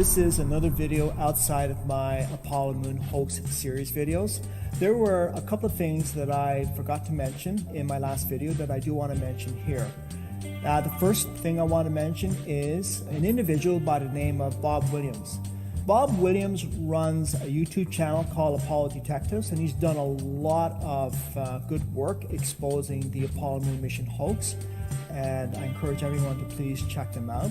This is another video outside of my Apollo Moon hoax series videos. There were a couple of things that I forgot to mention in my last video that I do want to mention here. The first thing I want to mention is an individual by the name of Bob Williams. Bob Williams runs a YouTube channel called Apollo Detectives, and he's done a lot of good work exposing the Apollo Moon mission hoax, and I encourage everyone to please check them out.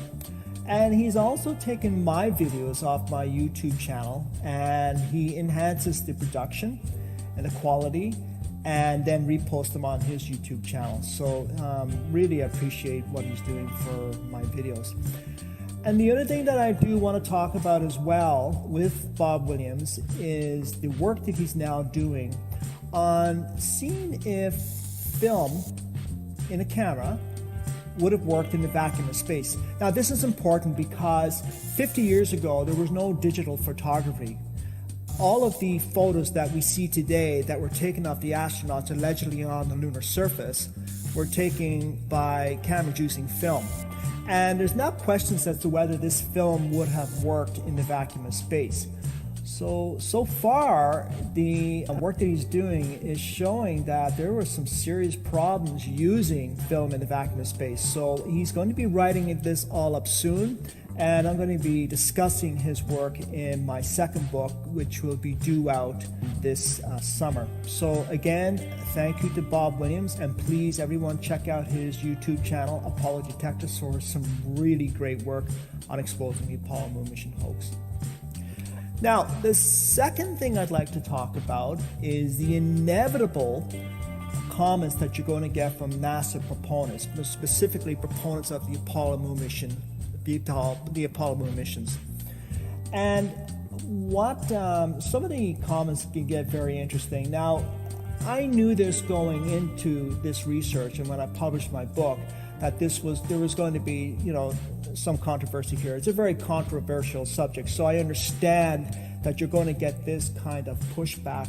And he's also taken my videos off my YouTube channel, and he enhances the production and the quality and then repost them on his YouTube channel. So really appreciate what he's doing for my videos. And the other thing that I do want to talk about as well with Bob Williams is the work that he's now doing on seeing if film in a camera would have worked in the vacuum of space. Now this is important because 50 years ago there was no digital photography. All of the photos that we see today that were taken of the astronauts allegedly on the lunar surface were taken by cameras using film. And there's now questions as to whether this film would have worked in the vacuum of space. So far, the work that he's doing is showing that there were some serious problems using film in the vacuum of space. So he's going to be writing this all up soon, and I'm going to be discussing his work in my second book, which will be due out this summer. So again, thank you to Bob Williams, and please everyone check out his YouTube channel, Apollo Detectives, for some really great work on exposing the Apollo Moon mission hoax. Now, the second thing I'd like to talk about is the inevitable comments that you're going to get from NASA proponents, specifically proponents of the Apollo Moon mission, the Apollo Moon missions. And what some of the comments can get very interesting. Now, I knew this going into this research, and when I published my book, that there was going to be, some controversy here. It's a very controversial subject, so I understand that you're going to get this kind of pushback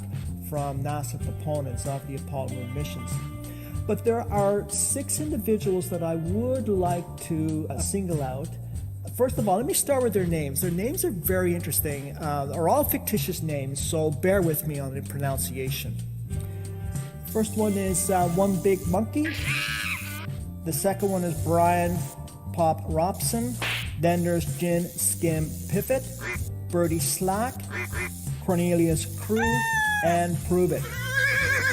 from NASA proponents of the Apollo Moon missions. But there are 6 individuals that I would like to single out. First of all, let me start with their names. Their names are very interesting. They're all fictitious names, so bear with me on the pronunciation. First one is One Big Monkey. The second one is Brian Pop Robson. Then there's Jin Skim Piffet, Birdie Slack, Cornelius Crew, and Prove It.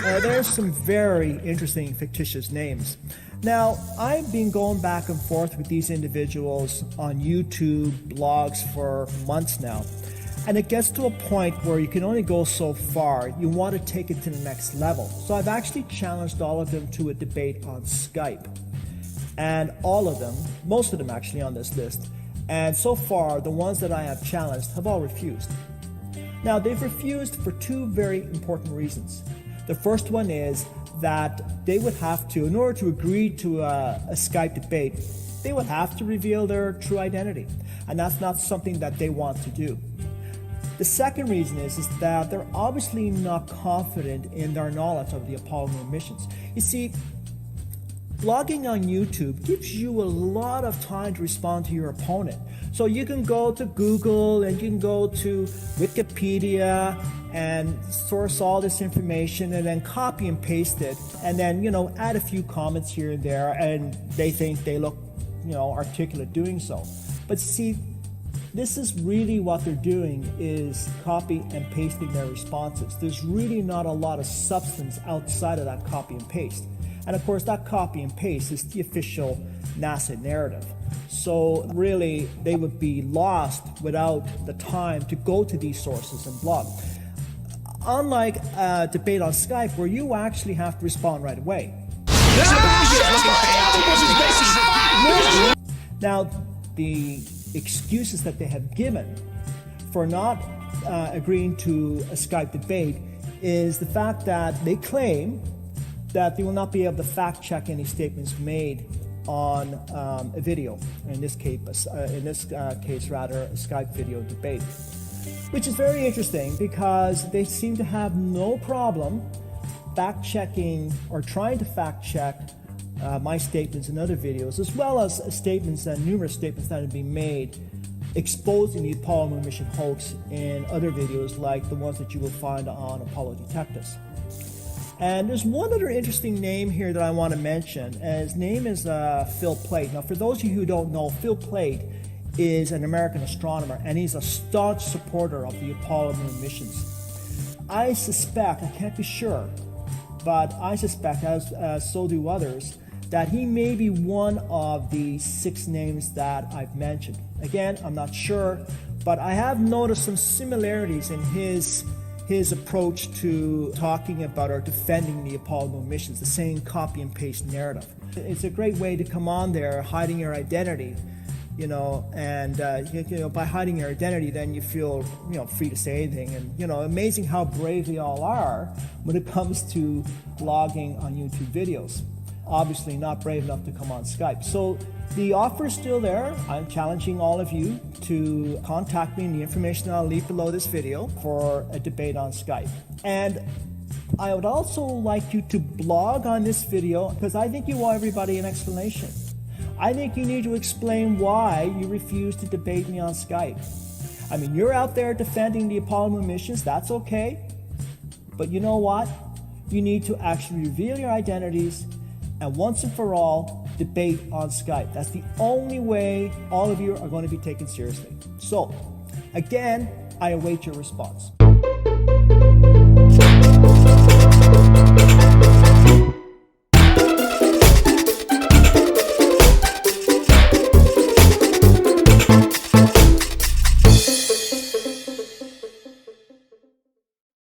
There's some very interesting fictitious names. Now, I've been going back and forth with these individuals on YouTube, blogs for months now. And it gets to a point where you can only go so far. You want to take it to the next level. So I've actually challenged all of them to a debate on Skype. And all of them, most of them actually on this list, and so far the ones that I have challenged have all refused. Now they've refused for 2 very important reasons. The first one is that they would have to, in order to agree to a Skype debate, they would have to reveal their true identity, and that's not something that they want to do. The second reason is that they're obviously not confident in their knowledge of the Apollo Moon missions. You see, blogging on YouTube gives you a lot of time to respond to your opponent. So you can go to Google and you can go to Wikipedia and source all this information and then copy and paste it, and then add a few comments here and there, and they think they look articulate doing so. But see, this is really what they're doing, is copy and pasting their responses. There's really not a lot of substance outside of that copy and paste. And of course, that copy and paste is the official NASA narrative. So really, they would be lost without the time to go to these sources and blog. Unlike a debate on Skype, where you actually have to respond right away. Now, the excuses that they have given for not agreeing to a Skype debate is the fact that they claim that they will not be able to fact check any statements made on a video, in this case, rather, a Skype video debate, which is very interesting because they seem to have no problem fact checking or trying to fact check my statements in other videos, as well as statements and numerous statements that have been made exposing the Apollo moon mission hoax in other videos like the ones that you will find on Apollo Detectives. And there's one other interesting name here that I want to mention, and his name is Phil Plait. Now, for those of you who don't know, Phil Plait is an American astronomer, and he's a staunch supporter of the Apollo moon missions. I suspect, I can't be sure, but I suspect, as so do others, that he may be one of the 6 names that I've mentioned. Again, I'm not sure, but I have noticed some similarities in his approach to talking about or defending the Apollo moon missions, the same copy and paste narrative. It's a great way to come on there hiding your identity, and by hiding your identity, then you feel free to say anything. And amazing how brave they all are when it comes to blogging on YouTube videos. Obviously not brave enough to come on Skype. So the offer is still there. I'm challenging all of you to contact me in the information that I'll leave below this video for a debate on Skype. And I would also like you to blog on this video, because I think you owe everybody an explanation. I think you need to explain why you refuse to debate me on Skype. I mean, you're out there defending the Apollo moon missions, that's okay. But you know what? You need to actually reveal your identities and once and for all, debate on Skype. That's the only way all of you are going to be taken seriously. So, again, I await your response.